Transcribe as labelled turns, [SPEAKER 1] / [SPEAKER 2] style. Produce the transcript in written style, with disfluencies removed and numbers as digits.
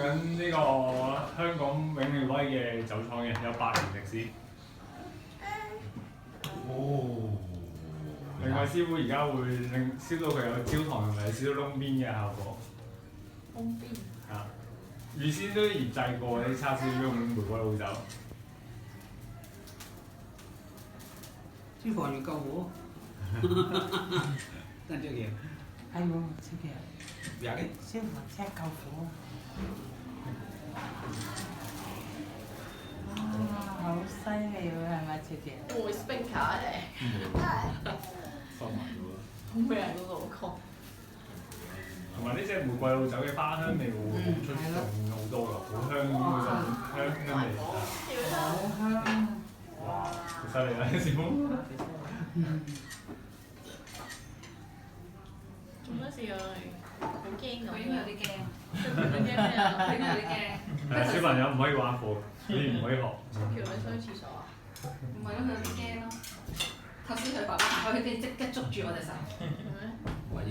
[SPEAKER 1] 緊呢個香港永利威嘅酒廠嘅，有100年歷史。
[SPEAKER 2] 哦。
[SPEAKER 1] 另外師傅而家會令燒到佢有焦糖同埋燒窿邊嘅效果。
[SPEAKER 3] 窿邊。
[SPEAKER 1] 啊！預先都醃製過啲叉燒用玫瑰老酒。
[SPEAKER 4] 脂肪越夠喎。跟住嘅。
[SPEAKER 5] 係喎，超嘅。
[SPEAKER 4] 有嘅。
[SPEAKER 5] 消防車救火。哇！好犀利喎，係咪超姐？
[SPEAKER 3] 會 speaker 嚟。
[SPEAKER 1] 收埋咗啦。
[SPEAKER 3] 好咩啊？嗰個歌。
[SPEAKER 1] 同埋呢隻玫瑰老酒嘅花香味會好出眾好多㗎，好香嗰種香味。
[SPEAKER 5] 好香。
[SPEAKER 1] 哇！好犀利啊，師傅！
[SPEAKER 3] 做乜事啊？好驚咁。
[SPEAKER 6] 佢應該有啲驚。
[SPEAKER 3] 佢驚咩啊？
[SPEAKER 6] 佢應該有啲驚。
[SPEAKER 1] 係小朋友唔可以玩火，所以唔可以學。
[SPEAKER 3] 橋你想去廁所啊？
[SPEAKER 6] 唔係咯，佢有啲驚咯。頭先佢爸爸行開，佢哋即刻捉住我隻手。
[SPEAKER 3] 係咩？
[SPEAKER 4] 或者